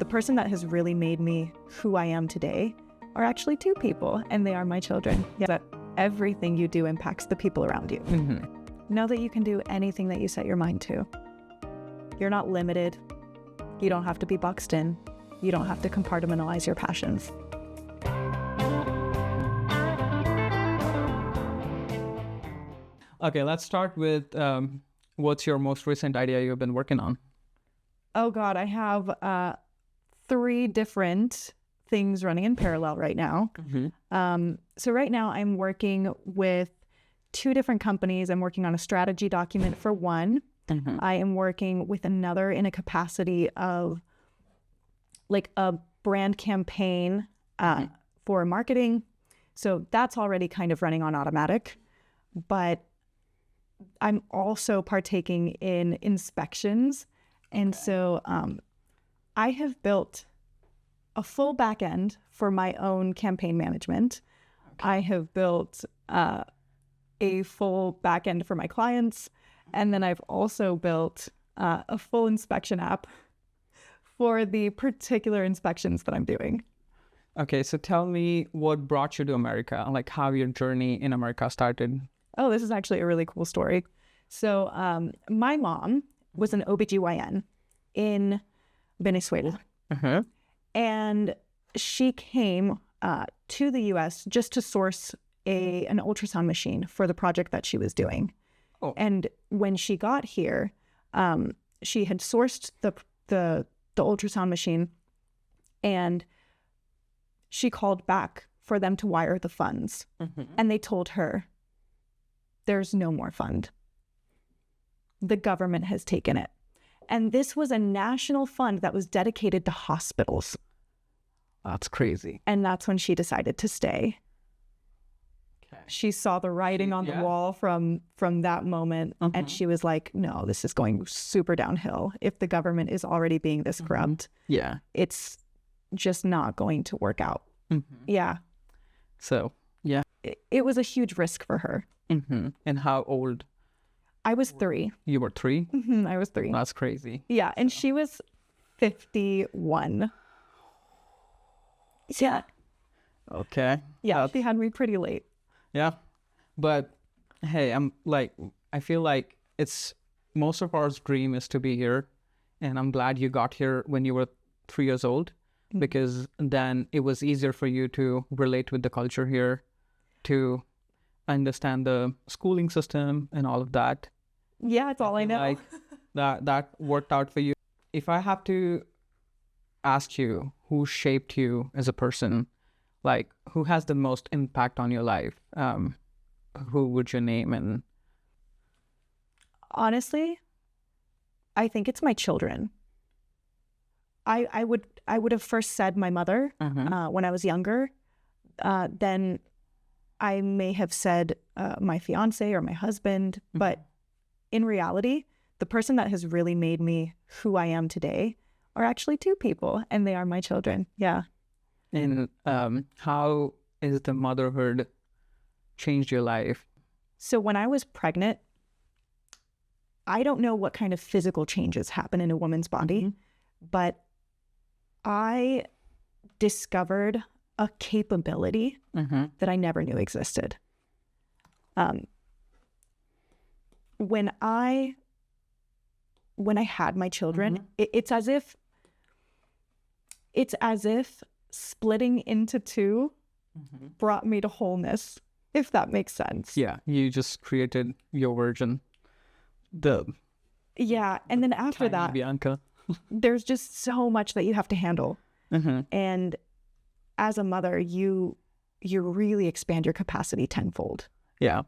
the person that has really made me who I am today are actually two people, and they are my children. Yeah. That everything you do impacts the people around you. Know that you can do anything that you set your mind to. You're not limited. You don't have to be boxed in. You don't have to compartmentalize your passions. Okay, let's start with what's your most recent idea you've been working on? Oh God, I have 3 different things running in parallel right now. So right now I'm working with 2 different companies. I'm working on a strategy document for one. I am working with another in a capacity of like a brand campaign for marketing. So that's already kind of running on automatic. But I'm also partaking in inspections. And so I have built a full back end for my own campaign management. I have built a full back end for my clients. And then I've also built a full inspection app for the particular inspections that I'm doing. Okay, so tell me what brought you to America, like how your journey in America started. Oh, this is actually a really cool story. So my mom was an OBGYN in Venezuela. And she came to the US just to source an ultrasound machine for the project that she was doing. And when she got here, she had sourced the ultrasound machine, and she called back for them to wire the funds. And they told her, there's no more fund. The government has taken it. And this was a national fund that was dedicated to hospitals. That's crazy. And that's when she decided to stay. She saw the writing on the wall from that moment, and she was like, no, this is going super downhill. If the government is already being this corrupt, it's just not going to work out. So, it was a huge risk for her. And how old? I was 3. You were 3? I was 3. That's crazy. Yeah, and she was 51. Yeah. Okay. Yeah, she had me pretty late. Yeah, but hey, I feel like it's most of our dream is to be here, and I'm glad you got here when you were 3 years old, because then it was easier for you to relate with the culture here, to understand the schooling system and all of that. Yeah, it's all I know. Like that worked out for you. If I have to ask you who shaped you as a person, like who has the most impact on your life, who would you name? And honestly, I think it's my children. I would have first said my mother when I was younger. Then I may have said my fiance or my husband. But in reality, the person that has really made me who I am today are actually 2 people, and they are my children. Yeah. And how is the motherhood changed your life? So when I was pregnant, I don't know what kind of physical changes happen in a woman's body, but I discovered a capability that I never knew existed. When I had my children, it's as if splitting into 2 brought me to wholeness, if that makes sense. Yeah, you just created your version. And then after that, Bianca. there's just so much that you have to handle. And as a mother, you really expand your capacity tenfold. Yeah,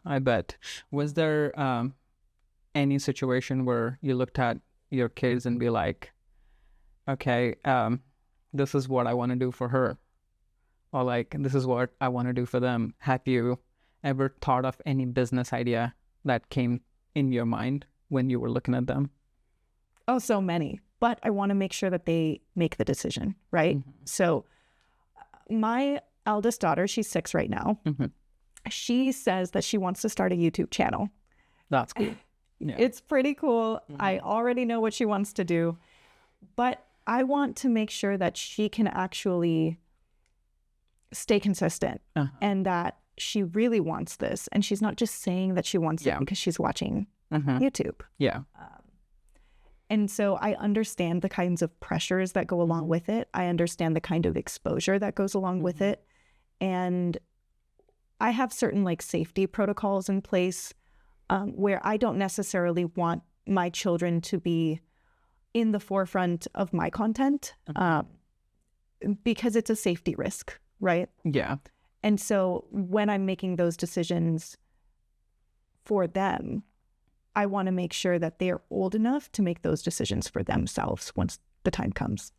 I bet. Was there any situation where you looked at your kids and be like, okay, this is what I want to do for her, or like, this is what I want to do for them? Have you ever thought of any business idea that came in your mind when you were looking at them? Oh, so many. But I want to make sure that they make the decision, right? So my eldest daughter, she's 6 right now. She says that she wants to start a YouTube channel. That's cool. Yeah. It's pretty cool. I already know what she wants to do. But I want to make sure that she can actually stay consistent and that she really wants this. And she's not just saying that she wants it because she's watching YouTube. Yeah. And so I understand the kinds of pressures that go along with it. I understand the kind of exposure that goes along with it. And I have certain like safety protocols in place where I don't necessarily want my children to be in the forefront of my content because it's a safety risk, right? Yeah. And so when I'm making those decisions for them, I want to make sure that they're old enough to make those decisions for themselves once the time comes.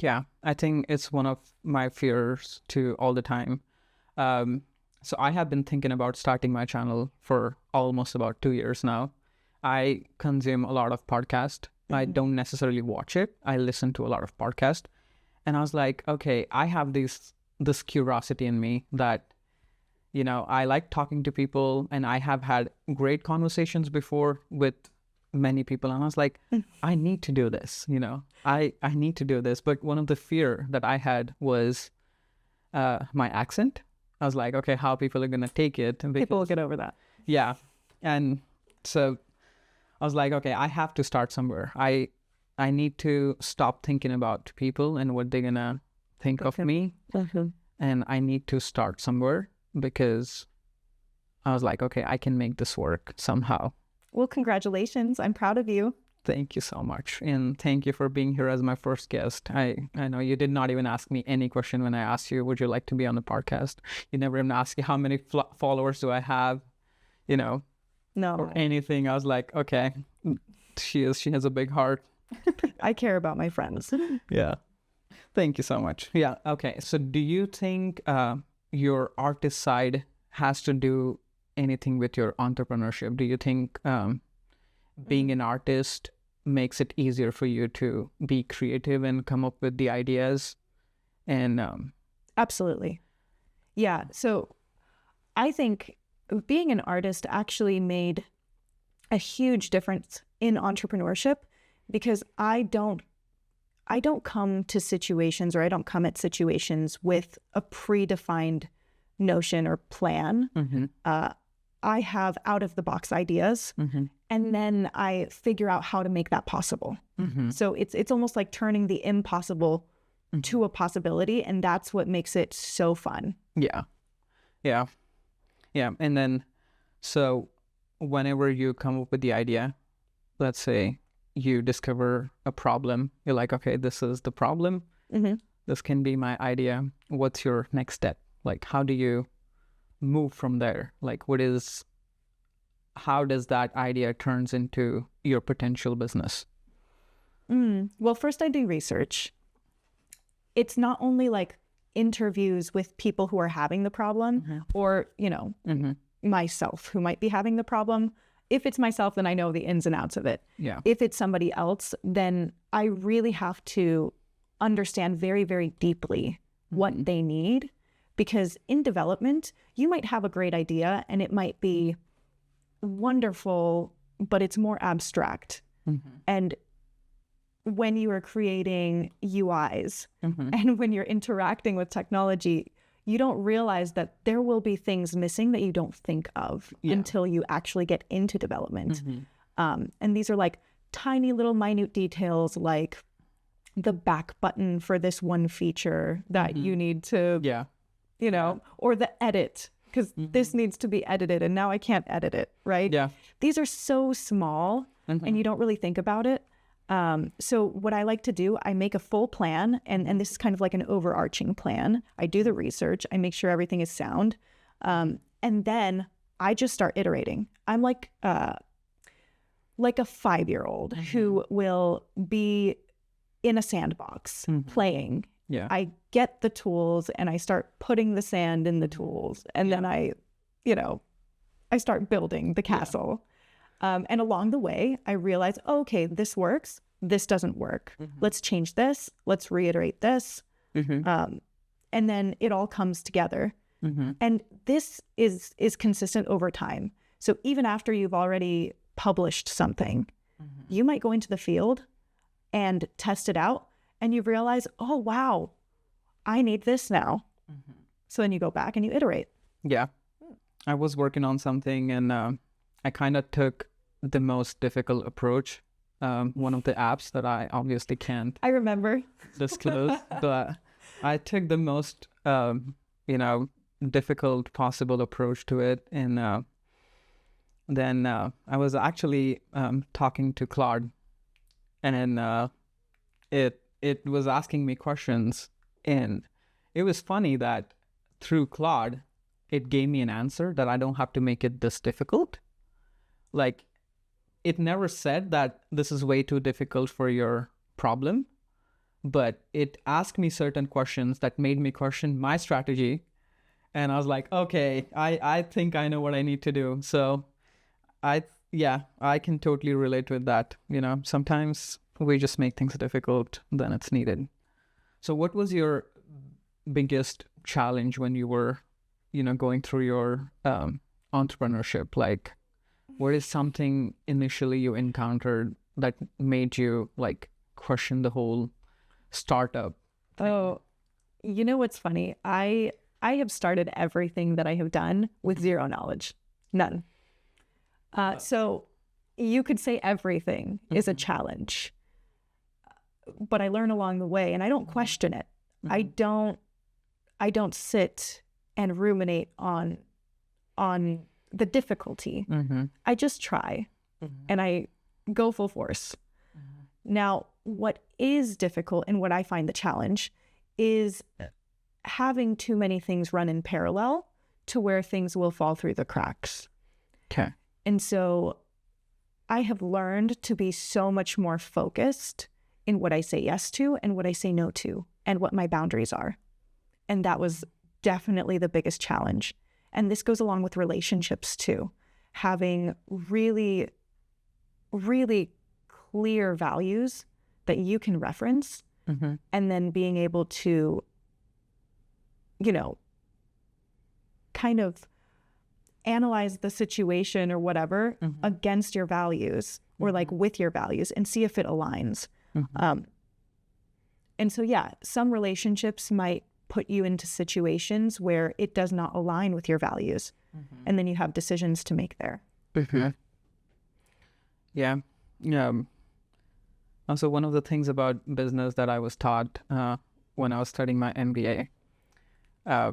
Yeah, I think it's one of my fears too all the time. So I have been thinking about starting my channel for almost about 2 years now. I consume a lot of podcasts. I don't necessarily watch it. I listen to a lot of podcasts. And I was like, okay, I have this curiosity in me that, you know, I like talking to people, and I have had great conversations before with many people. And I was like, I need to do this, you know, I need to do this. But one of the fear that I had was my accent. I was like, okay, how people are going to take it. People will get over that. Yeah. And so I was like, okay, I have to start somewhere. I need to stop thinking about people and what they're going to think of me. And I need to start somewhere, because I was like, okay, I can make this work somehow. Well, congratulations. I'm proud of you. Thank you so much. And thank you for being here as my first guest. I know you did not even ask me any question when I asked you, would you like to be on the podcast? You never even asked me how many followers do I have, you know, or anything. I was like, okay, she has a big heart. I care about my friends. Yeah. Thank you so much. Yeah. Okay. So do you think your artist side has to do anything with your entrepreneurship? Do you think being an artist makes it easier for you to be creative and come up with the ideas? And Absolutely. Yeah. So I think being an artist actually made a huge difference in entrepreneurship, because I don't come to situations, or I don't come at situations with a predefined notion or plan. I have out of the box ideas, and then I figure out how to make that possible. So it's almost like turning the impossible to a possibility, and that's what makes it so fun. Yeah. And then, so whenever you come up with the idea, let's say you discover a problem, you're like, okay, this is the problem. This can be my idea. What's your next step? Like, how do you move from there? Like, how does that idea turns into your potential business? Well, first I do research. It's not only like interviews with people who are having the problem, or, you know, myself who might be having the problem. If it's myself, then I know the ins and outs of it. Yeah. If it's somebody else, then I really have to understand very, very deeply what they need. Because in development, you might have a great idea and it might be wonderful, but it's more abstract. And when you are creating UIs and when you're interacting with technology, you don't realize that there will be things missing that you don't think of until you actually get into development. And these are like tiny little minute details, like the back button for this one feature that you need to, you know, or the edit, because this needs to be edited and now I can't edit it, right? Yeah. These are so small and you don't really think about it. So what I like to do, I make a full plan, and this is kind of like an overarching plan. I do the research, I make sure everything is sound, and then I just start iterating. I'm like a 5-year-old who will be in a sandbox playing. I get the tools and I start putting the sand in the tools, and then I start building the castle. And along the way, I realize, okay, this works. This doesn't work. Let's change this. Let's reiterate this. And then it all comes together. And this is consistent over time. So even after you've already published something, you might go into the field and test it out and you realize, oh, wow, I need this now. So then you go back and you iterate. Yeah. I was working on something, and I kind of took the most difficult approach. One of the apps that I obviously can't I remember. disclose, but I took the most, difficult possible approach to it. And then I was actually talking to Claude, and then it was asking me questions, and it was funny that through Claude, it gave me an answer that I don't have to make it this difficult. Like, it never said that this is way too difficult for your problem, but it asked me certain questions that made me question my strategy. And I was like, okay, I think I know what I need to do. So I can totally relate with that. Sometimes we just make things difficult than it's needed. So what was your biggest challenge when you were, going through your entrepreneurship? Like, what is something initially you encountered that made you like question the whole startup thing? Oh, you know what's funny? I have started everything that I have done with zero knowledge, none. So you could say everything is a challenge, but I learn along the way, and I don't question it. I don't sit and ruminate on the difficulty. I just try, and I go full force. Now, what is difficult and what I find the challenge is having too many things run in parallel to where things will fall through the cracks. Okay. And so I have learned to be so much more focused in what I say yes to and what I say no to and what my boundaries are. And that was definitely the biggest challenge. And this goes along with relationships too. Having really, really clear values that you can reference, and then being able to, kind of analyze the situation or whatever against your values or like with your values and see if it aligns. And so, some relationships might put you into situations where it does not align with your values. And then you have decisions to make there. Yeah. Also, one of the things about business that I was taught when I was studying my MBA, I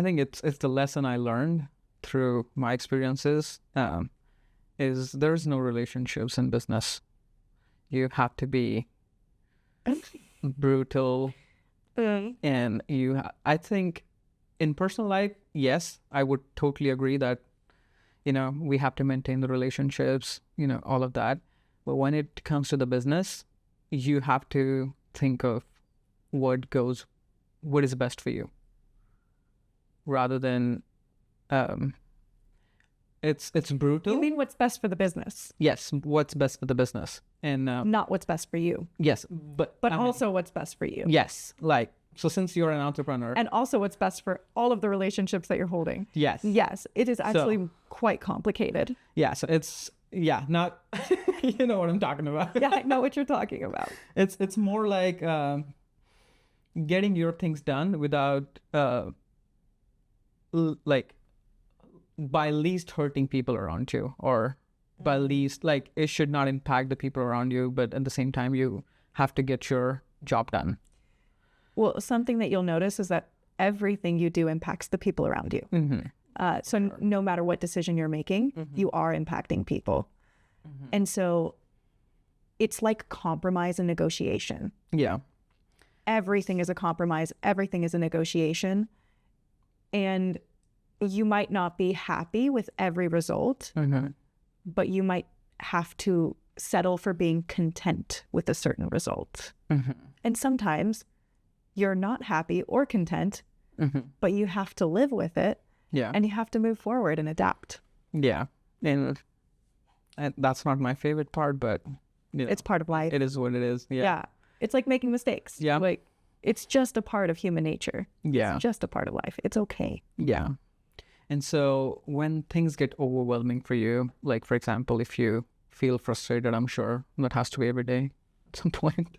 think it's the lesson I learned through my experiences, is there's no relationships in business. You have to be brutal, and I think in personal life, yes, I would totally agree that, we have to maintain the relationships, all of that. But when it comes to the business, you have to think of what is best for you, rather than it's brutal. You mean what's best for the business? Yes, what's best for the business, and not what's best for you. Yes, but also what's best for you. Yes, like, so since you're an entrepreneur, and also what's best for all of the relationships that you're holding. Yes, it is actually quite complicated. Yeah, so it's not you know what I'm talking about. Yeah, I know what you're talking about. It's more like getting your things done without like by least hurting people around you, or by least, like, it should not impact the people around you, but at the same time you have to get your job done. Well, something that you'll notice is that everything you do impacts the people around you. So no matter what decision you're making, you are impacting people. And so it's like compromise and negotiation. Yeah. Everything is a compromise. Everything is a negotiation. And you might not be happy with every result, but you might have to settle for being content with a certain result. And sometimes you're not happy or content, but you have to live with it. Yeah. And you have to move forward and adapt. Yeah. And that's not my favorite part, but it's part of life. It is what it is. Yeah. It's like making mistakes. Yeah. Like, it's just a part of human nature. Yeah. It's just a part of life. It's okay. Yeah. And so when things get overwhelming for you, like, for example, if you feel frustrated, I'm sure that has to be every day at some point.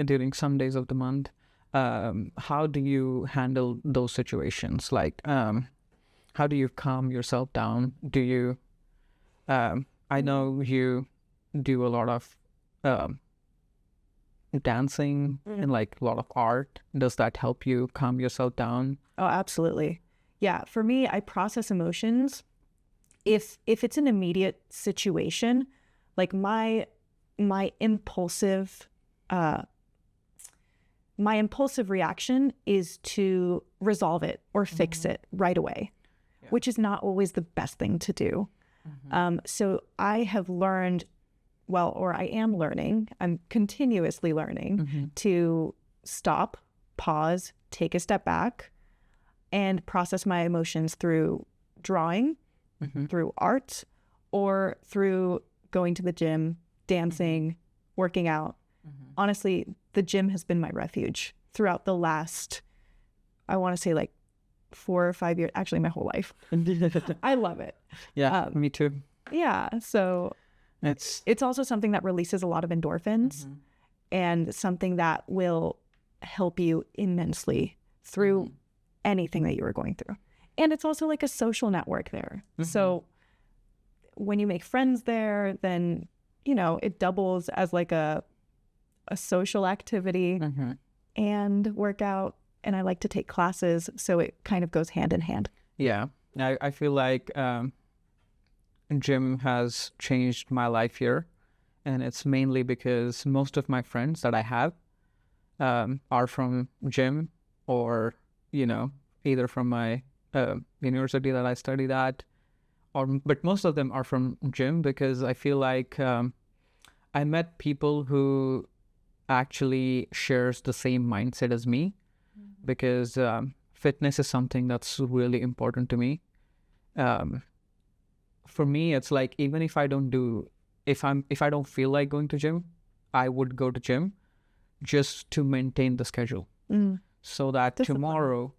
during some days of the month. How do you handle those situations? Like, how do you calm yourself down? Do you, I know you do a lot of dancing and like a lot of art. Does that help you calm yourself down? Oh, absolutely. Yeah. For me, I process emotions. If it's an immediate situation, like my impulsive reaction is to resolve it or fix it right away, which is not always the best thing to do. So I have learned, or I am learning, I'm continuously learning to stop, pause, take a step back, and process my emotions through drawing, through art, or through going to the gym, dancing, working out. Honestly, the gym has been my refuge throughout the last, I want to say like 4 or 5 years, actually my whole life. I love it. Yeah, me too. Yeah. So it's also something that releases a lot of endorphins and something that will help you immensely through anything that you are going through. And it's also like a social network there. So when you make friends there, then, you know, it doubles as like a social activity and workout. And I like to take classes, so it kind of goes hand in hand. Yeah. I feel like gym has changed my life here. And it's mainly because most of my friends that I have are from gym, or, you know, either from my university that I studied at, but most of them are from gym, because I feel like I met people who actually shares the same mindset as me, because fitness is something that's really important to me. For me, it's like, even if I don't feel like going to gym, I would go to gym just to maintain the schedule, so that tomorrow,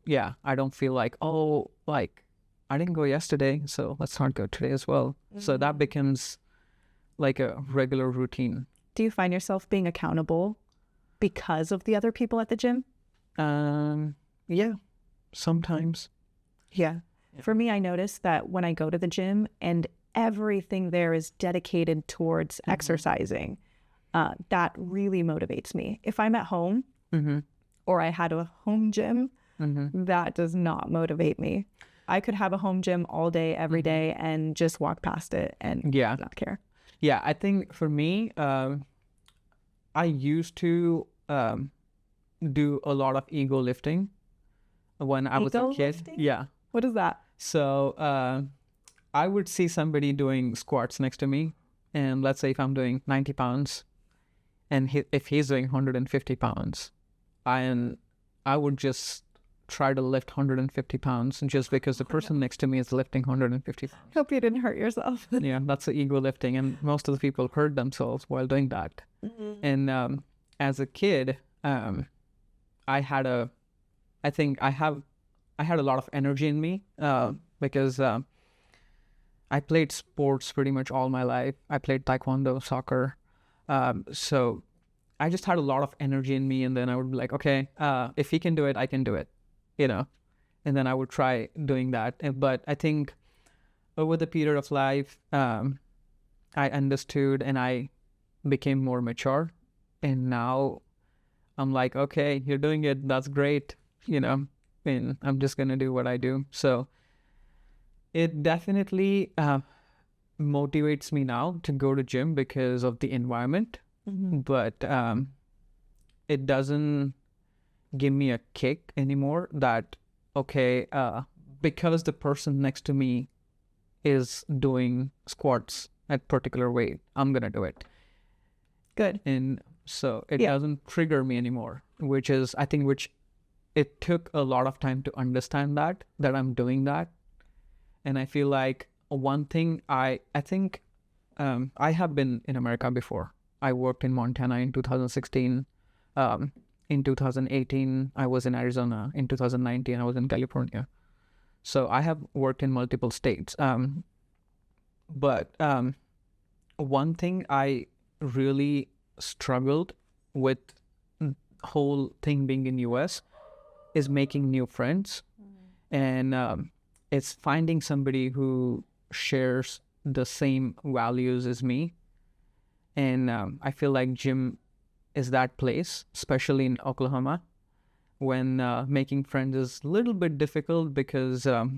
I don't feel like, oh, like I didn't go yesterday, so let's not go today as well. So that becomes like a regular routine. Do you find yourself being accountable because of the other people at the gym? Yeah, sometimes. Yeah. For me, I notice that when I go to the gym and everything there is dedicated towards exercising, that really motivates me. If I'm at home or I had a home gym, that does not motivate me. I could have a home gym all day, every day, and just walk past it and not care. Yeah, I think for me, I used to do a lot of ego lifting when I was a kid. Lifting? Yeah. What is that? So I would see somebody doing squats next to me, and let's say if I'm doing 90 pounds, and if he's doing 150 pounds, I would just try to lift 150 pounds just because the person next to me is lifting 150 pounds. Hope you didn't hurt yourself. Yeah, that's the ego lifting, and most of the people hurt themselves while doing that. And as a kid, I had a lot of energy in me, because I played sports pretty much all my life. I played taekwondo, soccer. So I just had a lot of energy in me, and then I would be like, okay, if he can do it, I can do it, you know, and then I would try doing that. But I think over the period of life, I understood and I became more mature, and now I'm like, okay, you're doing it. That's great. You know, and I'm just going to do what I do. So it definitely motivates me now to go to gym because of the environment. But it doesn't give me a kick anymore that, okay, because the person next to me is doing squats at particular weight, I'm going to do it. Good. And so it doesn't trigger me anymore, which it took a lot of time to understand that I'm doing that. And I feel like one thing I think I have been in America before. I worked in Montana in 2016. In 2018, I was in Arizona. In 2019, I was in California. So I have worked in multiple states. But one thing I really struggled with whole thing being in US is making new friends. And it's finding somebody who shares the same values as me. And I feel like gym is that place, especially in Oklahoma, when making friends is a little bit difficult because of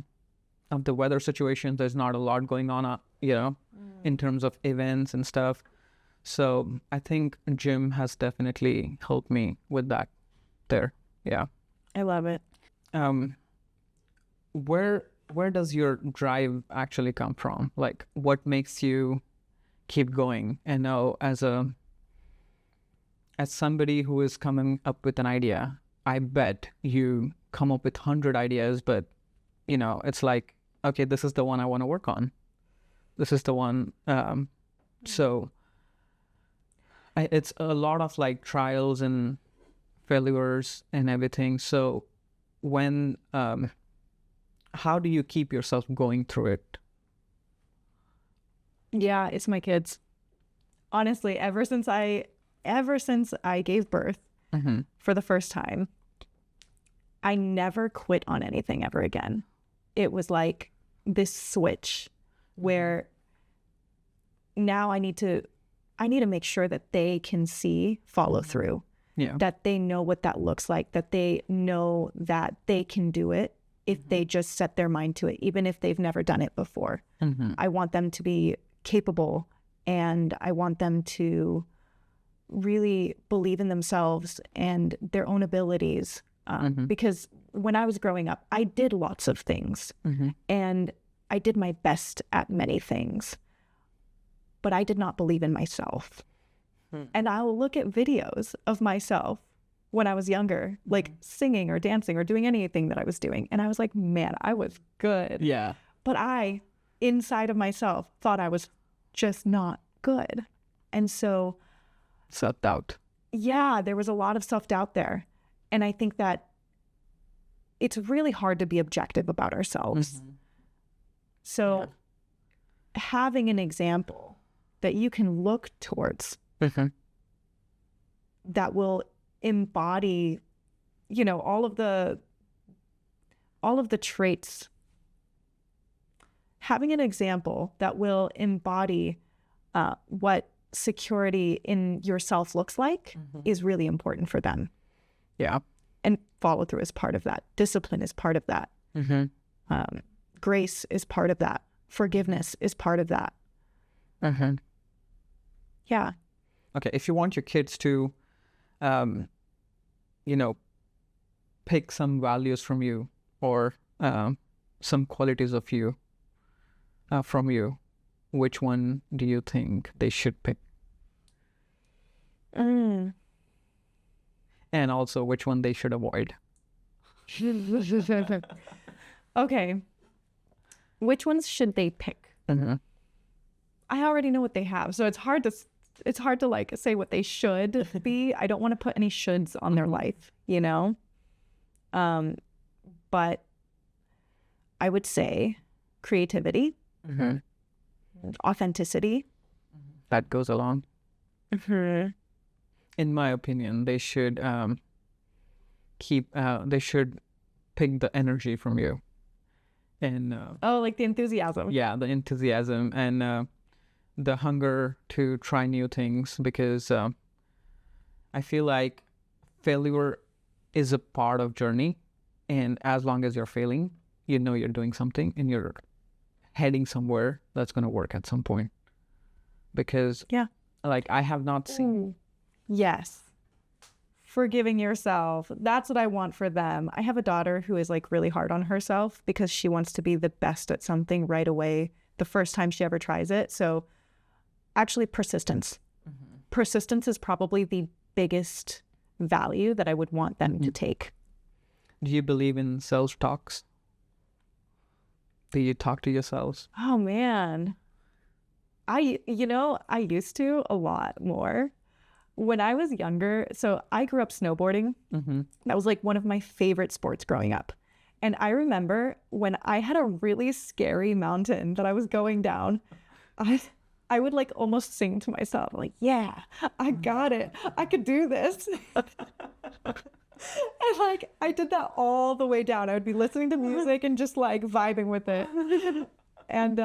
the weather situation. There's not a lot going on, in terms of events and stuff. So I think gym has definitely helped me with that there. Yeah. I love it. Where does your drive actually come from? Like, what makes you keep going? And now, as somebody who is coming up with an idea, I bet you come up with 100 ideas, but it's like, okay, this is the one I want to work on. This is the one. So it's a lot of like trials and failures and everything. So when how do you keep yourself going through it? Yeah, it's my kids. Honestly, ever since I gave birth for the first time, I never quit on anything ever again. It was like this switch where now I need to make sure that they can see follow through. Yeah. That they know what that looks like, that they know that they can do it if they just set their mind to it, even if they've never done it before. I want them to be capable, and I want them to really believe in themselves and their own abilities. Because when I was growing up, I did lots of things and I did my best at many things, but I did not believe in myself. And I'll look at videos of myself when I was younger, like singing or dancing or doing anything that I was doing. And I was like, man, I was good. Yeah. But I, inside of myself, thought I was just not good. And so... self-doubt. Yeah, there was a lot of self-doubt there. And I think that it's really hard to be objective about ourselves. So having an example that you can look towards that will embody, all of the traits. Having an example that will embody what security in yourself looks like is really important for them. Yeah. And follow through is part of that. Discipline is part of that. Grace is part of that. Forgiveness is part of that. Yeah. Okay. If you want your kids to, pick some values from you or some qualities of you from you, which one do you think they should pick? And also which one they should avoid? Okay. Which ones should they pick? I already know what they have, so it's hard to like say what they should be. I don't want to put any shoulds on their life, but I would say creativity, authenticity. That goes along. In my opinion, they should they should pick the energy from you. And like the enthusiasm. Yeah, the enthusiasm and the hunger to try new things, because I feel like failure is a part of journey, and as long as you're failing, you're doing something and you're heading somewhere that's going to work at some point. Because like I have not seen. Yes. Forgiving yourself. That's what I want for them. I have a daughter who is like really hard on herself because she wants to be the best at something right away the first time she ever tries it. So actually persistence. Persistence is probably the biggest value that I would want them to take. Do you believe in self-talks? Do you talk to yourselves? Oh man. I used to a lot more. When I was younger, so I grew up snowboarding. That was like one of my favorite sports growing up. And I remember when I had a really scary mountain that I was going down, I would like almost sing to myself, like, yeah, I got it. I could do this. like, I did that all the way down. I would be listening to music and just like vibing with it. And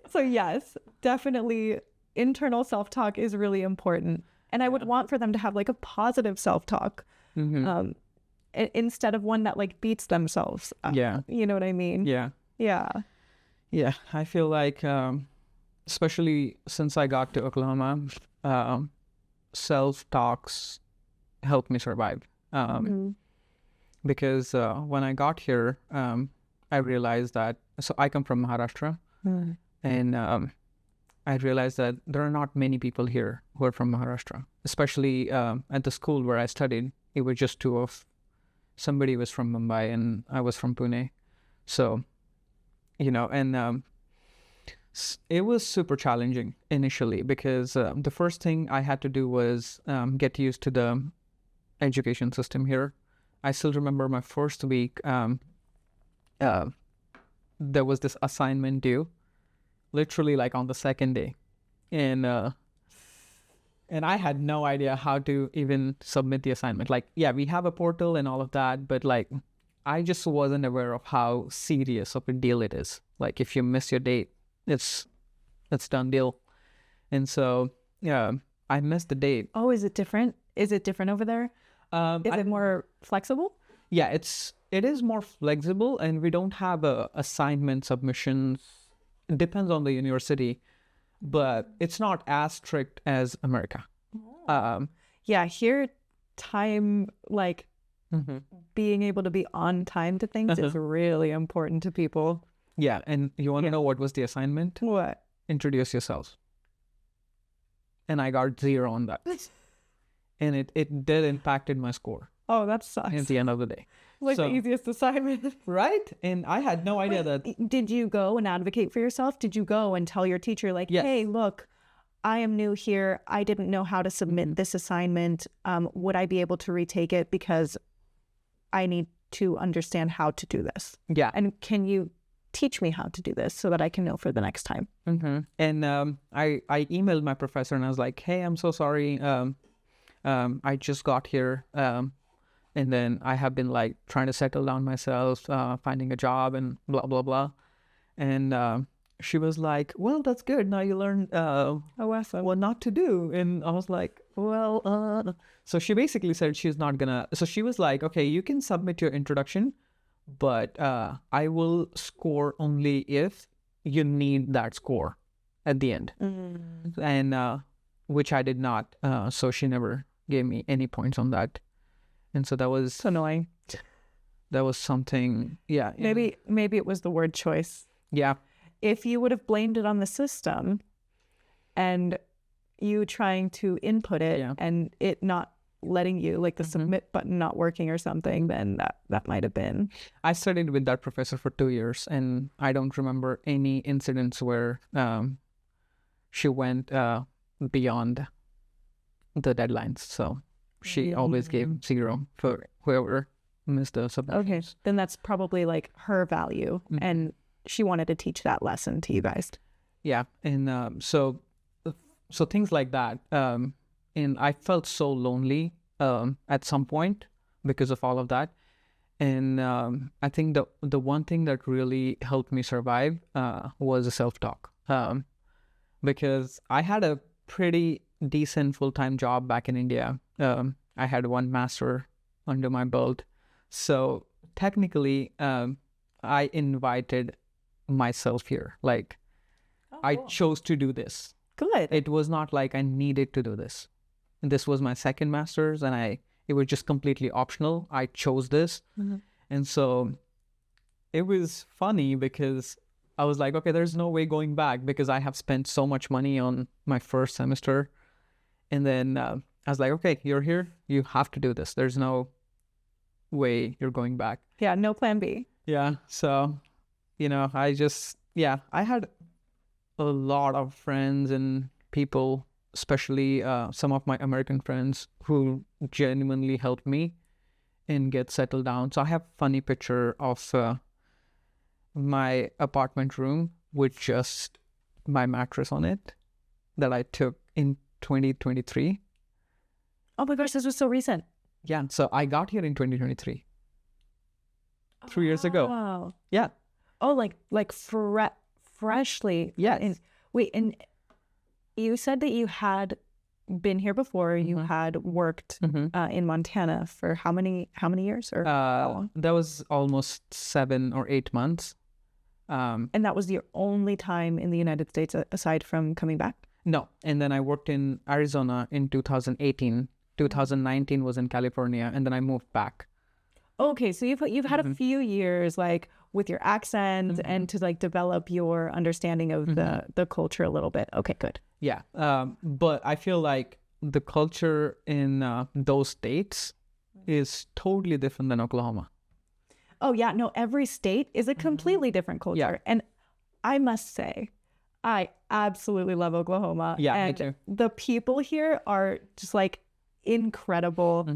so yes, definitely internal self-talk is really important. And I would want for them to have like a positive self-talk instead of one that like beats themselves up. Yeah. You know what I mean? Yeah. Yeah. Yeah. I feel like, especially since I got to Oklahoma, self-talks helped me survive. Because when I got here, I realized that, so I come from Maharashtra, and I realized that there are not many people here who are from Maharashtra, especially at the school where I studied. It was just two of, somebody was from Mumbai and I was from Pune. So, and it was super challenging initially because the first thing I had to do was get used to the education system here. I still remember my first week, there was this assignment due, literally like on the second day. And I had no idea how to even submit the assignment. Like, yeah, we have a portal and all of that, but like, I just wasn't aware of how serious of a deal it is. Like, if you miss your date, it's done deal. And so, yeah, I missed the date. Oh, is it different? Is it different over there? Is it more flexible? Yeah, it is more flexible, and we don't have assignment submissions. It depends on the university, but it's not as strict as America. Yeah, here, time, like being able to be on time to things is really important to people. Yeah, and you want to know what was the assignment? What? Introduce yourself. And I got 0 on that. And it did impacted my score. Oh, that sucks. At the end of the day. Like the easiest assignment. Right? And I had no idea that... Did you go and advocate for yourself? Did you go and tell your teacher, like, yes. Hey, look, I am new here. I didn't know how to submit this assignment. Would I be able to retake it because I need to understand how to do this? Yeah. And can you teach me how to do this so that I can know for the next time? And I emailed my professor and I was like, hey, I'm so sorry. I just got here. And then I have been like trying to settle down myself, finding a job and blah, blah, blah. And she was like, well, that's good. Now you learned what not to do. And I was like, well, so she basically said she's not gonna. So she was like, okay, you can submit your introduction, but I will score only if you need that score at the end. And which I did not. So she never gave me any points on that. And so that was annoying. That was something, yeah. Maybe it was the word choice. Yeah. If you would have blamed it on the system and you trying to input it and it not letting you, like the submit button not working or something, then that might have been. I studied with that professor for 2 years and I don't remember any incidents where she went beyond the deadlines. So she always gave 0 for whoever missed the submissions. Okay, then that's probably like her value, and she wanted to teach that lesson to you guys. Yeah, and so things like that. And I felt so lonely at some point because of all of that. And I think the one thing that really helped me survive was a self-talk. Because I had a pretty decent full-time job back in India. I had 1 master under my belt. So technically, I invited myself here. Like, I chose to do this. Good. It was not like I needed to do this. This was my second master's and it was just completely optional. I chose this. And so it was funny because I was like, okay, there's no way going back because I have spent so much money on my first semester. And then I was like, okay, you're here. You have to do this. There's no way you're going back. Yeah, no plan B. Yeah. So, I had a lot of friends and people, especially some of my American friends who genuinely helped me and get settled down. So I have a funny picture of my apartment room with just my mattress on it that I took in 2023. Oh my gosh, this was so recent. Yeah, so I got here in 2023. 3 years ago. Wow. Yeah. Oh, like freshly. Yes. And wait, and you said that you had been here before. You had worked in Montana for how many years or how long? That was almost 7 or 8 months. And that was your only time in the United States aside from coming back? No. And then I worked in Arizona in 2018. 2019 was in California, and then I moved back. Okay, so you've had a few years like with your accent and to like develop your understanding of the culture a little bit. Okay, good. Yeah. But I feel like the culture in those states is totally different than Oklahoma. Oh yeah, no, every state is a completely different culture. Yeah. And I must say, I absolutely love Oklahoma. Yeah, me and too. the people here are just like incredible.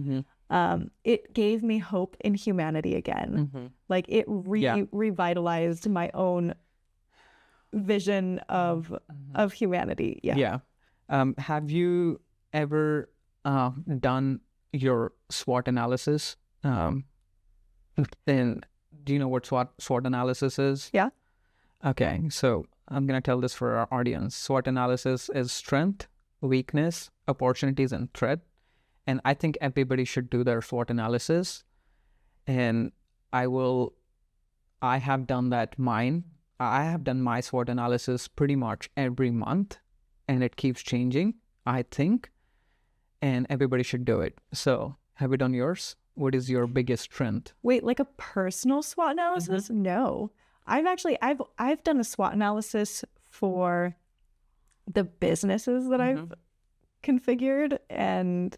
It gave me hope in humanity again. Like it revitalized my own vision of humanity. Yeah. Have you ever done your SWOT analysis? Then do you know what SWOT analysis is? Yeah. Okay, so I'm gonna tell this for our audience. SWOT analysis is strength, weakness, opportunities, and threat. And I think everybody should do their SWOT analysis. And I have done that I have done my SWOT analysis pretty much every month, and it keeps changing, I think. And everybody should do it. So have you done yours? What is your biggest strength? Wait, like a personal SWOT analysis? No. I've done a SWOT analysis for the businesses that I've configured, and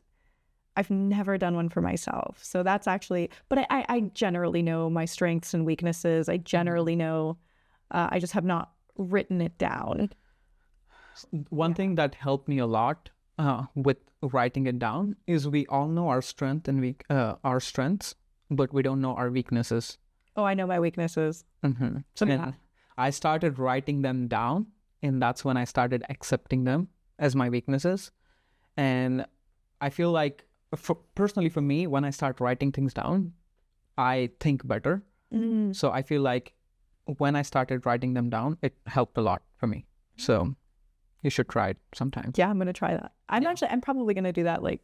I've never done one for myself. So that's actually, but I generally know my strengths and weaknesses. I generally know, I just have not written it down. One thing that helped me a lot with writing it down is we all know our strength and our strengths, but we don't know our weaknesses. Oh, I know my weaknesses. So I started writing them down, and that's when I started accepting them as my weaknesses. And I feel like, personally for me, when I start writing things down, I think better. So I feel like when I started writing them down, it helped a lot for me. So you should try it sometime. Yeah, I'm going to try that. I'm probably going to do that like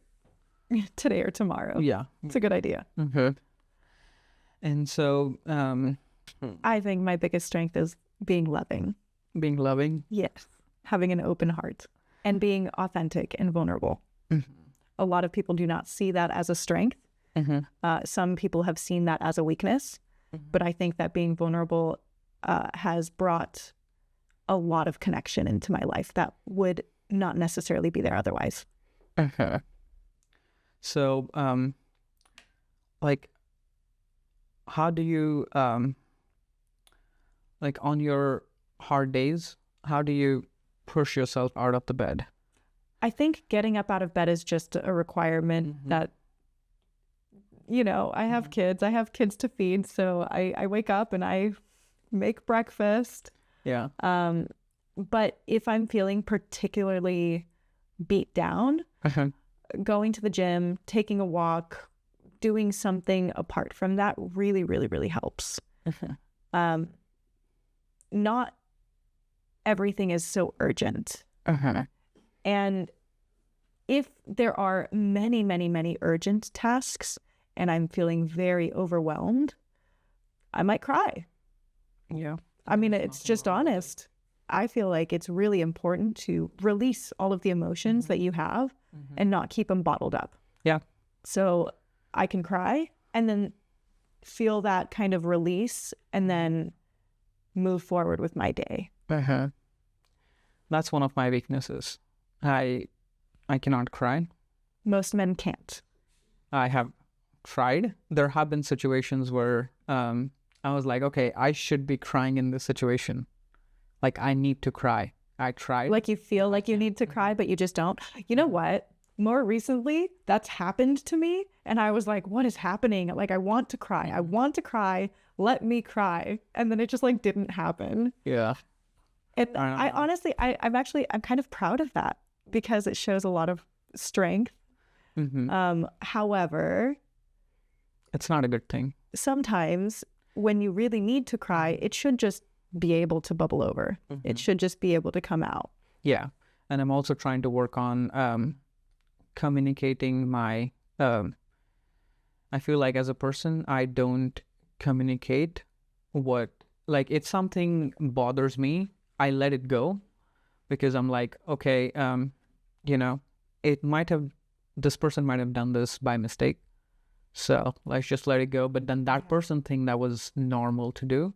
today or tomorrow. Yeah. It's a good idea. And so I think my biggest strength is being loving. Being loving? Yes. Having an open heart and being authentic and vulnerable. A lot of people do not see that as a strength. Some people have seen that as a weakness. But I think that being vulnerable has brought a lot of connection into my life that would not necessarily be there otherwise. So, like, how do you, like on your hard days, how do you push yourself out of the bed? I think getting up out of bed is just a requirement that, you know, I have kids to feed. So I wake up and I make breakfast. Yeah. But if I'm feeling particularly beat down, going to the gym, taking a walk, doing something apart from that really, really, really helps. Not everything is so urgent. And if there are many, many, many urgent tasks and I'm feeling very overwhelmed, I might cry. Yeah. I mean, it's just honest. I feel like it's really important to release all of the emotions that you have and not keep them bottled up. Yeah. So I can cry and then feel that kind of release and then move forward with my day. That's one of my weaknesses. I cannot cry. Most men can't. I have tried. There have been situations where I was like, okay, I should be crying in this situation. Like, I need to cry. I tried. Like you feel like you need to cry, but you just don't. You know what? More recently, that's happened to me. And I was like, what is happening? Like, I want to cry. I want to cry. Let me cry. And then it just like didn't happen. Yeah. And I honestly, I'm kind of proud of that because it shows a lot of strength. However, it's not a good thing. Sometimes when you really need to cry, it should just be able to bubble over. It should just be able to come out. Yeah. And I'm also trying to work on communicating my, I feel like as a person, I don't communicate what, like, if something bothers me, I let it go because I'm like, okay, you know, this person might have done this by mistake. So let's just let it go. But then that person think that was normal to do.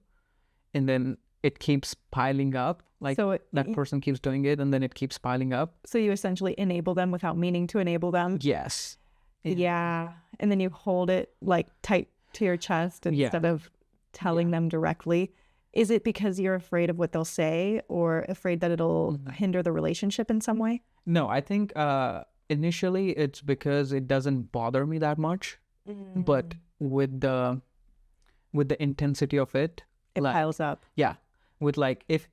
And then it keeps piling up. Like that person keeps doing it and then it keeps piling up. So you essentially enable them without meaning to enable them? Yes. Yeah. And then you hold it like tight to your chest instead of telling them directly. Is it because you're afraid of what they'll say or afraid that it'll hinder the relationship in some way? No, I think initially it's because it doesn't bother me that much. But with the intensity of it, it piles up. Yeah. With like if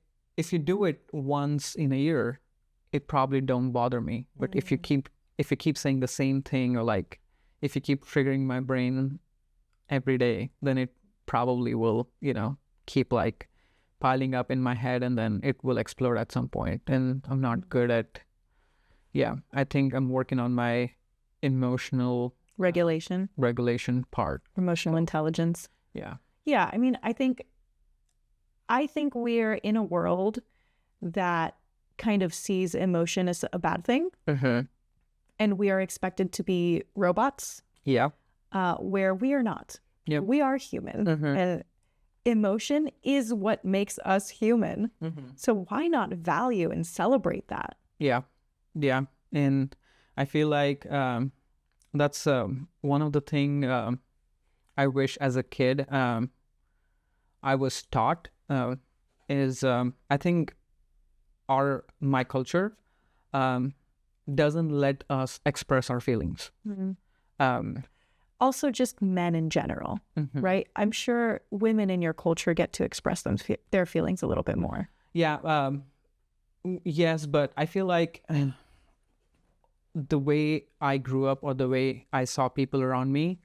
you do it once in a year, it probably don't bother me. But if you keep saying the same thing, or like if you keep triggering my brain every day, then it probably will, keep like piling up in my head and then it will explode at some point. And I'm not good at, I think I'm working on my emotional regulation part. Emotional intelligence. Yeah. Yeah. I mean, I think we're in a world that kind of sees emotion as a bad thing. And we are expected to be robots. Yeah. Where we are not. Yeah. We are human. And emotion is what makes us human. So why not value and celebrate that? Yeah. Yeah. And I feel like that's one of the things I wish as a kid I was taught is I think my culture doesn't let us express our feelings. Also just men in general, right? I'm sure women in your culture get to express their feelings a little bit more. Yeah. Yes, but I feel like the way I grew up or the way I saw people around me,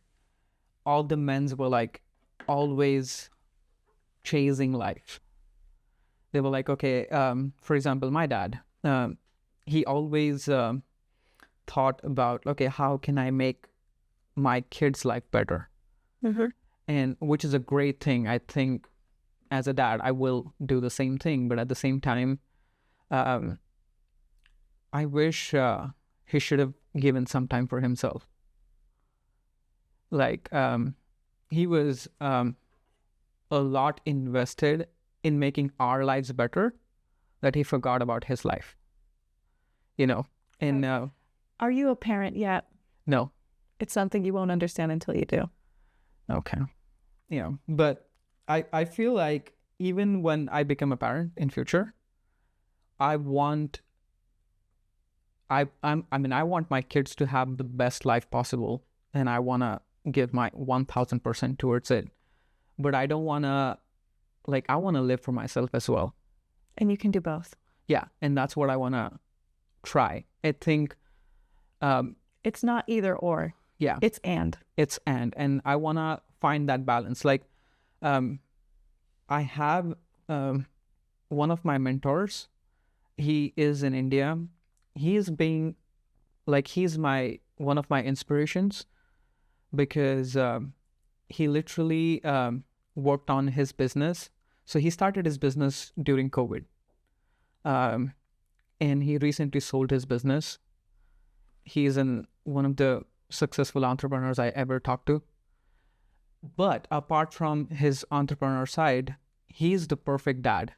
all the men's were like always chasing life. They were like, okay, for example, my dad, he always thought about, okay, how can I make my kids' life better? And which is a great thing. I think as a dad, I will do the same thing. But at the same time, I wish he should have given some time for himself. Like he was a lot invested in making our lives better that he forgot about his life. And are you a parent yet? No. It's something you won't understand until you do. Okay. Yeah. But I feel like even when I become a parent in future, I want my kids to have the best life possible, and I want to give my 1000% towards it. But I don't want to, I want to live for myself as well. And you can do both. Yeah. And that's what I want to try. I think it's not either or. Yeah. It's and. And I want to find that balance. I have one of my mentors. He is in India. He's one of my inspirations because he literally worked on his business. So he started his business during COVID. And he recently sold his business. He's one of the successful entrepreneurs I ever talked to. But apart from his entrepreneur side, he's the perfect dad.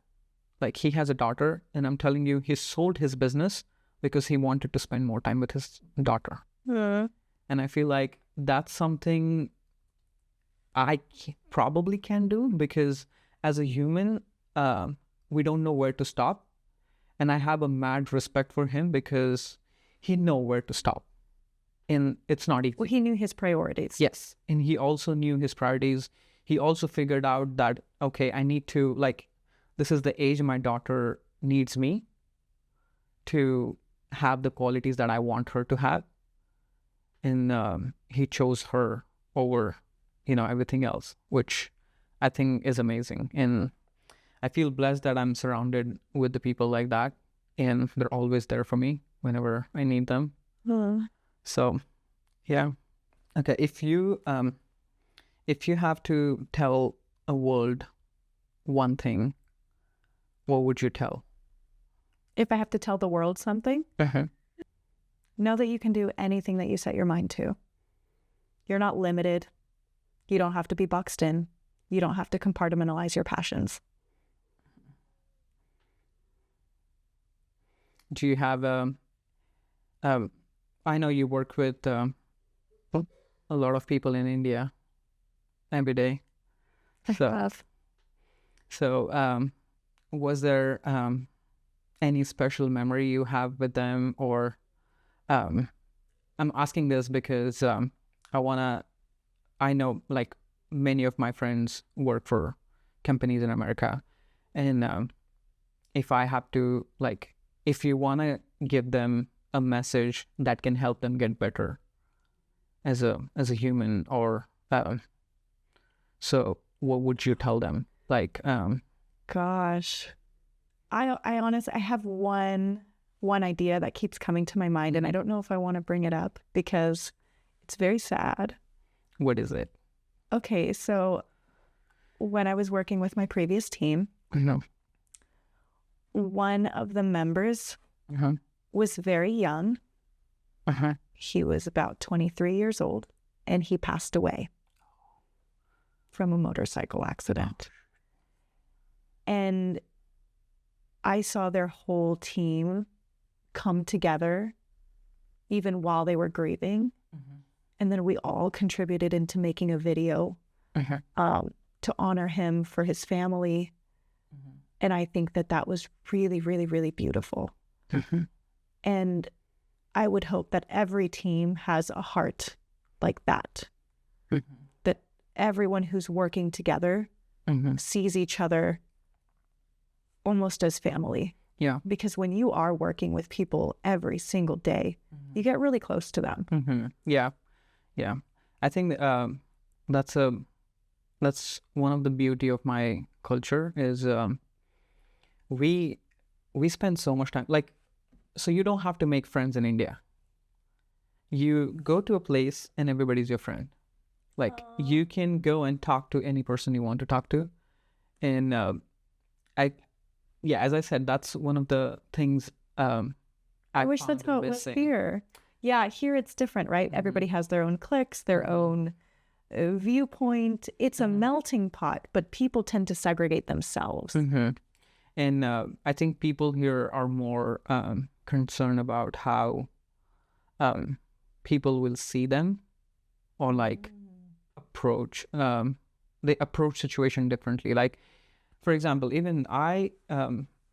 He has a daughter, and I'm telling you, he sold his business because he wanted to spend more time with his daughter. And I feel like that's something I probably can do because as a human, we don't know where to stop. And I have a mad respect for him because he knows where to stop. And it's not easy. Well, he knew his priorities. Yes. And he also knew his priorities. He also figured out that, okay, I need to, this is the age my daughter needs me to have the qualities that I want her to have. And he chose her over, everything else, which I think is amazing. And I feel blessed that I'm surrounded with the people like that, and they're always there for me whenever I need them. So, yeah. Okay, if you have to tell a world one thing, what would you tell? If I have to tell the world something, know that you can do anything that you set your mind to. You're not limited. You don't have to be boxed in. You don't have to compartmentalize your passions. Do you have I know you work with a lot of people in India every day. So was there any special memory you have with them, or I'm asking this because I know like many of my friends work for companies in America, and if you want to give them a message that can help them get better as a human, or so what would you tell them? Gosh, I honestly, I have one idea that keeps coming to my mind, and I don't know if I want to bring it up because it's very sad. What is it? Okay, so when I was working with my previous team, one of the members was very young. He was about 23 years old, and he passed away from a motorcycle accident. And I saw their whole team come together even while they were grieving. And then we all contributed into making a video to honor him for his family. And I think that was really, really, really beautiful. And I would hope that every team has a heart like that. That everyone who's working together sees each other almost as family. Yeah. Because when you are working with people every single day, you get really close to them. Yeah. Yeah. I think that's one of the beauty of my culture is we spend so much time, like, so you don't have to make friends in India. You go to a place and everybody's your friend. Like, you can go and talk to any person you want to talk to. And as I said, that's one of the things I wish that's how it was here. Yeah, here it's different, right? Everybody has their own cliques, their own viewpoint. It's a melting pot, but people tend to segregate themselves. And I think people here are more concerned about how people will see them, or like approach they approach situation differently. Like, for example, even I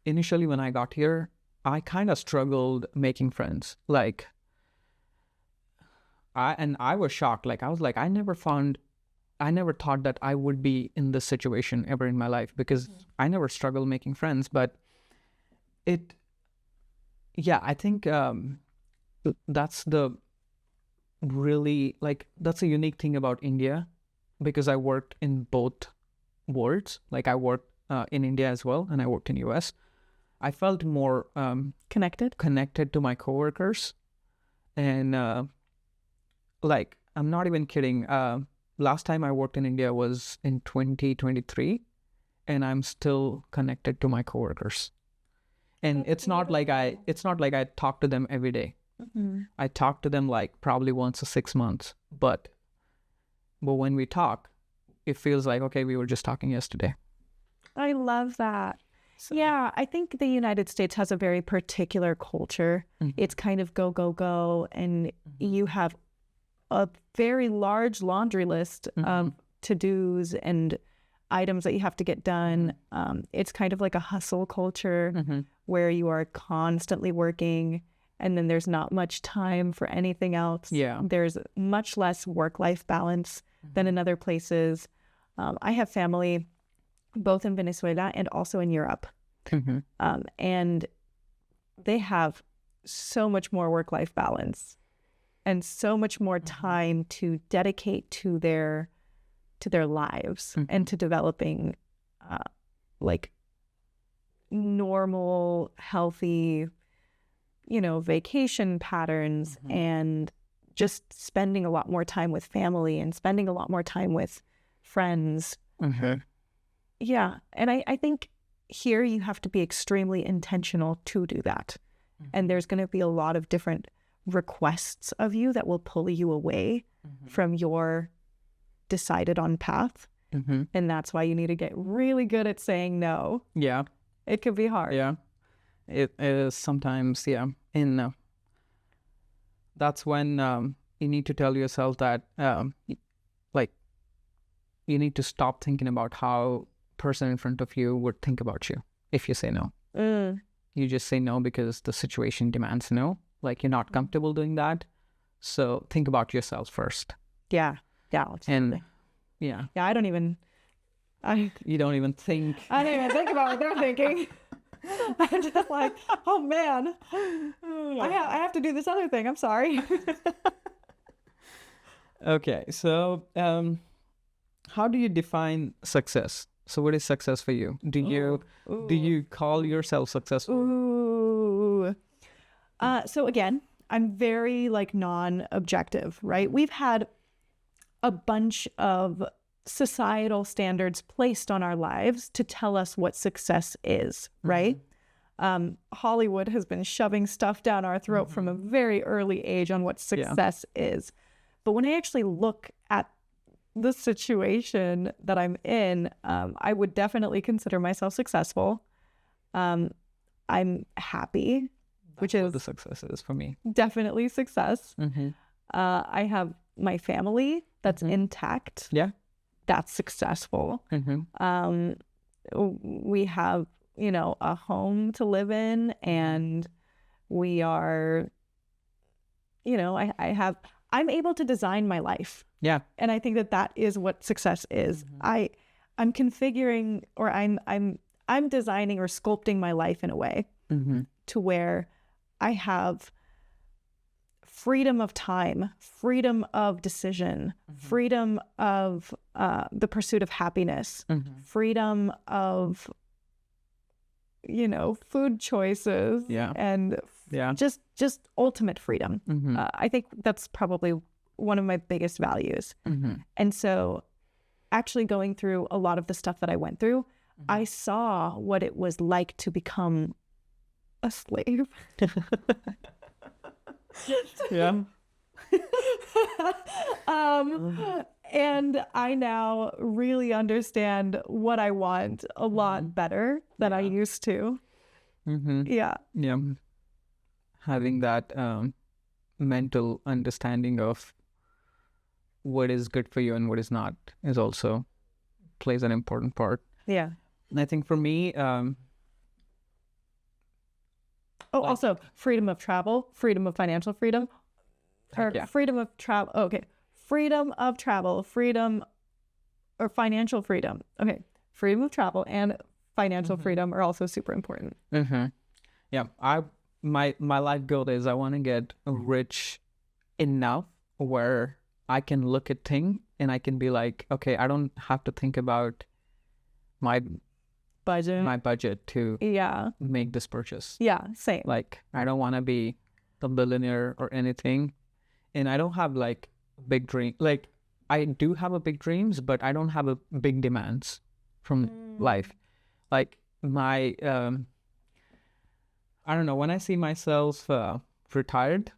initially when I got here, I kind of struggled making friends. Like, I was shocked. Like, I was like, I never thought that I would be in this situation ever in my life, because I never struggled making friends. But I think that's the really, like, that's a unique thing about India, because I worked in both worlds. Like, I worked in India as well, and I worked in US. I felt more connected to my coworkers, and like, I'm not even kidding. Last time I worked in India was in 2023, and I'm still connected to my coworkers. And it's not like I talk to them every day. I talk to them like probably once a 6 months. But when we talk, it feels like, okay, we were just talking yesterday. I love that. So. Yeah, I think the United States has a very particular culture. It's kind of go, go, go, and you have a very large laundry list of to-dos and items that you have to get done. It's kind of like a hustle culture where you are constantly working, and then there's not much time for anything else. Yeah. There's much less work-life balance than in other places. I have family both in Venezuela and also in Europe. And they have so much more work-life balance and so much more time to dedicate to their to their lives and to developing like normal, healthy, vacation patterns and just spending a lot more time with family and spending a lot more time with friends. Yeah. And I think here you have to be extremely intentional to do that. And there's going to be a lot of different requests of you that will pull you away from your decided on path. And that's why you need to get really good at saying no. Yeah. It could be hard. Yeah. It is sometimes, yeah. And that's when you need to tell yourself that like you need to stop thinking about how person in front of you would think about you if you say no. You just say no because the situation demands no. Like you're not comfortable doing that. So think about yourself first. Yeah. Yeah. And yeah, I don't even think. I don't even think about what they're thinking. I'm just like, oh man, I have to do this other thing. I'm sorry. Okay, so how do you define success? So what is success for you? Do you call yourself successful? Ooh. So again, I'm very like non-objective, right? We've had a bunch of societal standards placed on our lives to tell us what success is, right? Hollywood has been shoving stuff down our throat from a very early age on what success is. But when I actually look at the situation that I'm in, I would definitely consider myself successful. I'm happy, which is what the success is for me. Definitely success. I have my family that's intact. Yeah. That's successful. We have, a home to live in, and we are, I'm able to design my life. Yeah. And I think that is what success is. I'm configuring, or I'm designing or sculpting my life in a way to where I have freedom of time, freedom of decision, freedom of the pursuit of happiness, freedom of, food choices, and just ultimate freedom. I think that's probably one of my biggest values. And so actually going through a lot of the stuff that I went through, I saw what it was like to become a slave. Yeah. And I now really understand what I want a lot better than I used to. Yeah. Yeah. Having that mental understanding of what is good for you and what is not is also plays an important part. Yeah. And I think for me, also freedom of travel, freedom of financial freedom, or freedom of travel. Okay. Freedom of travel, freedom or financial freedom. Okay. Freedom of travel and financial freedom are also super important. Yeah. My life goal is I want to get rich enough where I can look at things and I can be like, okay, I don't have to think about my budget to make this purchase. Yeah, same. Like, I don't want to be a billionaire or anything. And I don't have like big dream. Like, I do have a big dreams, but I don't have a big demands from life. Like my, I don't know, when I see myself retired,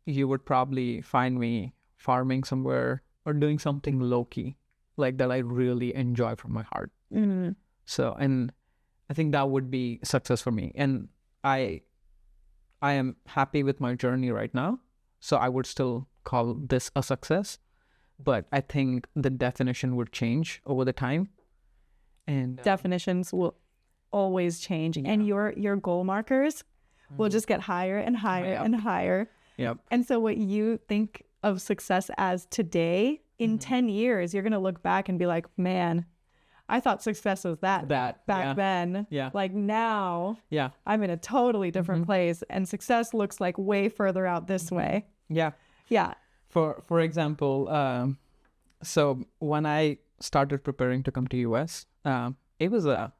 you would probably find me farming somewhere or doing something low-key, like that I really enjoy from my heart. So, and I think that would be success for me. And I am happy with my journey right now. So I would still call this a success. But I think the definition would change over the time. And definitions will always change. And your goal markers will just get higher and higher and higher. Yep. And so what you think of success as today, in 10 years, you're going to look back and be like, man, I thought success was that back then. Yeah. Like now, I'm in a totally different place, and success looks like way further out this way. Yeah. Yeah. For example, so when I started preparing to come to US, it was a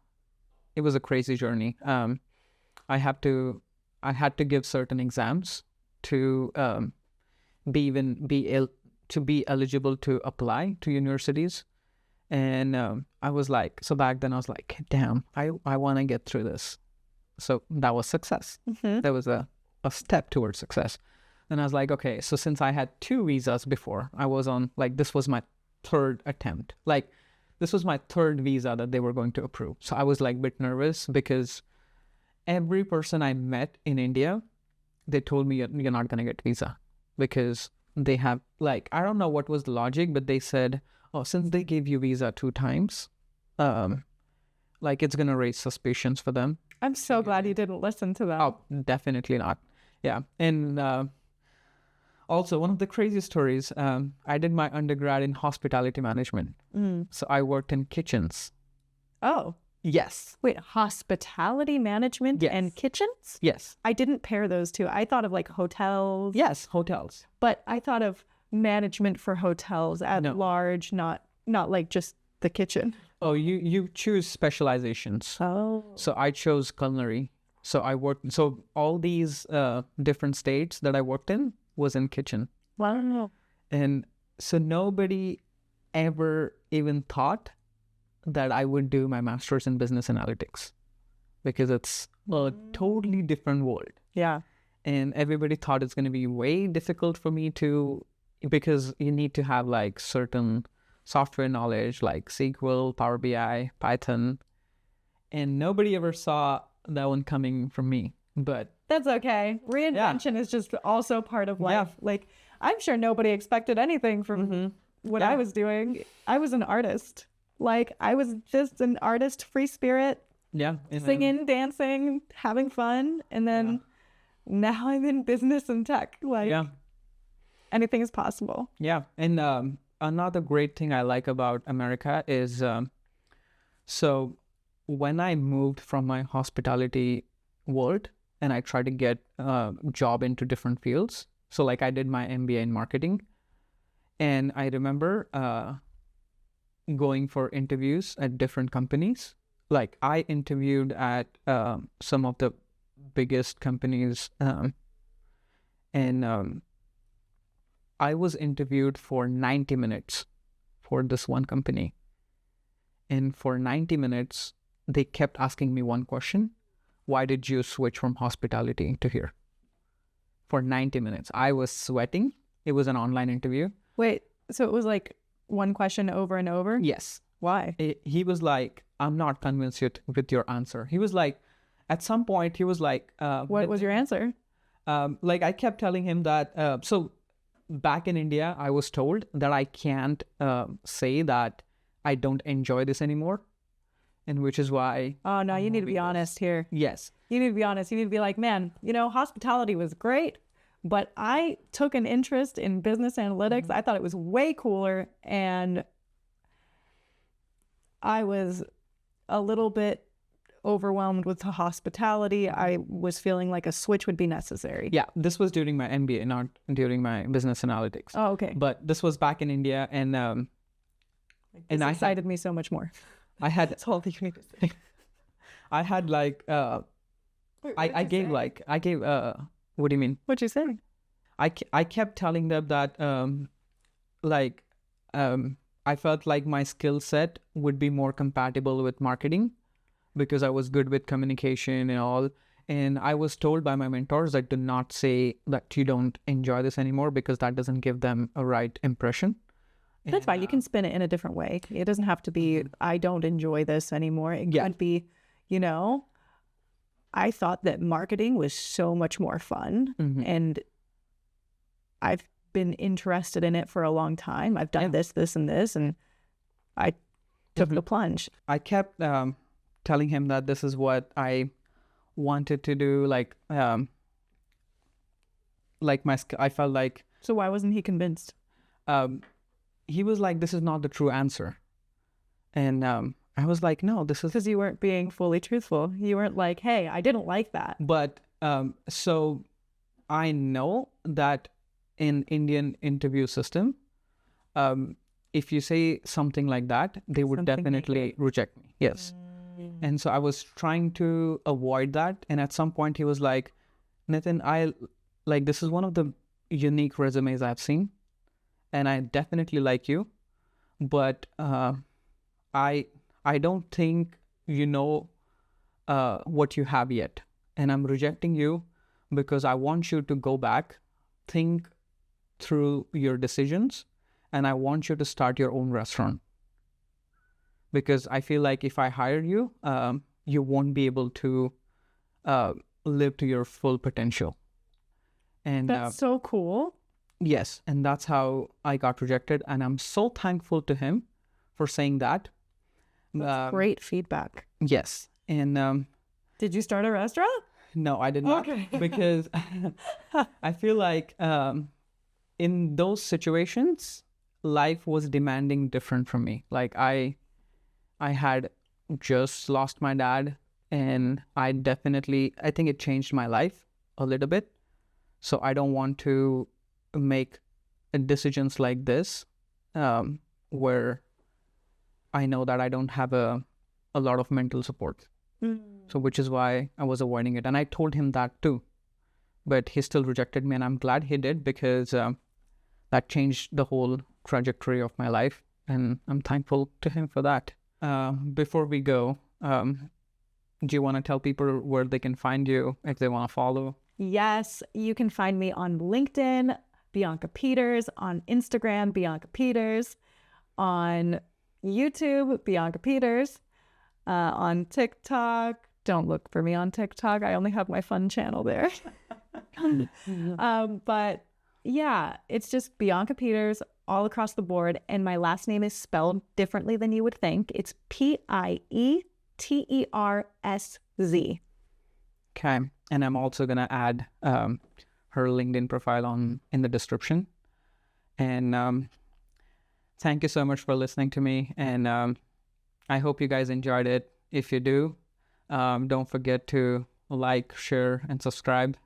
crazy journey. I had to give certain exams to be eligible to apply to universities. And I was like, so back then I was like, damn, I want to get through this. So that was success. That was a step towards success. And I was like, okay, so since I had 2 visas before, I was on, like, this was my 3rd attempt. Like, this was my 3rd visa that they were going to approve. So I was like a bit nervous because every person I met in India, they told me you're not going to get visa because they have, like, I don't know what was the logic, but they said, oh, since they gave you visa 2 times, like, it's going to raise suspicions for them. I'm so glad you didn't listen to them. Oh, definitely not. Yeah. And also, one of the craziest stories, I did my undergrad in hospitality management. So I worked in kitchens. Oh. Yes. Wait, hospitality management and kitchens? Yes. I didn't pair those two. I thought of like hotels. Yes, hotels. But I thought of management for hotels at large, not like just the kitchen. Oh, you choose specializations. Oh. So I chose culinary. So all these different states that I worked in was in kitchen. Wow. And so nobody ever even thought that I would do my master's in business analytics because it's a totally different world. Yeah. And everybody thought it's going to be way difficult for me because you need to have like certain software knowledge like SQL, Power BI, Python. And nobody ever saw that one coming from me. But that's okay. Reinvention is just also part of life. Yeah. Like, I'm sure nobody expected anything from what I was doing. I was an artist. Like, I was just an artist, free spirit. Yeah. Singing, dancing, having fun. And then now I'm in business and tech. Like, anything is possible. Yeah. And another great thing I like about America is, so when I moved from my hospitality world and I tried to get a job into different fields, so like I did my MBA in marketing, and I remember going for interviews at different companies. Like I interviewed at some of the biggest companies, and I was interviewed for 90 minutes for this one company. And for 90 minutes, they kept asking me one question: why did you switch from hospitality to here? For 90 minutes. I was sweating. It was an online interview. Wait, so it was like one question over and over? Yes. Why? He was like, I'm not convinced yet with your answer. He was like, at some point, he was like... what was your answer? Like, I kept telling him that... so back in India, I was told that I can't say that I don't enjoy this anymore. And which is why... Oh, no, you need to be honest here. Yes. You need to be honest. You need to be like, man, hospitality was great, but I took an interest in business analytics. I thought it was way cooler, and I was a little bit overwhelmed with the hospitality. I was feeling like a switch would be necessary. Yeah, this was during my MBA, not during my business analytics. Oh, okay. But this was back in India, and this excited me so much more. I had... That's all you need to say. I had like... I gave what do you mean? What'd you say? I kept telling them that I felt like my skill set would be more compatible with marketing because I was good with communication and all. And I was told by my mentors that do not say that you don't enjoy this anymore because that doesn't give them a right impression. That's fine. You can spin it in a different way. It doesn't have to be, I don't enjoy this anymore. It could be, I thought that marketing was so much more fun, and I've been interested in it for a long time. I've done this, and this, and I took the plunge. I kept telling him that this is what I wanted to do. Like I felt like... So why wasn't he convinced? He was like, this is not the true answer. And I was like, no, this is... Because you weren't being fully truthful. You weren't like, hey, I didn't like that. But so I know that in Indian interview system, if you say something like that, they would Something definitely reject me. Yes. And so I was trying to avoid that. And at some point he was like, Nitin, this is one of the unique resumes I've seen. And I definitely like you. But I don't think you know what you have yet. And I'm rejecting you because I want you to go back, think through your decisions, and I want you to start your own restaurant. Because I feel like if I hire you, you won't be able to live to your full potential. And That's so cool. yes, and that's how I got rejected. And I'm so thankful to him for saying that. That's great feedback. Yes. And did you start a restaurant? no, I did not. Okay. Because I feel like in those situations, life was demanding different from me. Like I had just lost my dad, and I think it changed my life a little bit. So I don't want to make decisions like this where I know that I don't have a lot of mental support. So which is why I was avoiding it. And I told him that too. But he still rejected me, and I'm glad he did, because that changed the whole trajectory of my life. And I'm thankful to him for that. Before we go, do you want to tell people where they can find you if they want to follow? Yes, you can find me on LinkedIn, Bianca Pietersz, on Instagram, Bianca Pietersz, on YouTube, Bianca Pietersz, on TikTok. Don't look for me on TikTok. I only have my fun channel there. But yeah, it's just Bianca Pietersz all across the board. And my last name is spelled differently than you would think. It's Pietersz. Okay. And I'm also going to add her LinkedIn profile in the description. And thank you so much for listening to me. And I hope you guys enjoyed it. If you do, don't forget to like, share, and subscribe.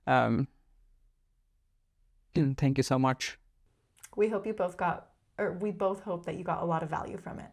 And thank you so much. We both hope that you got a lot of value from it.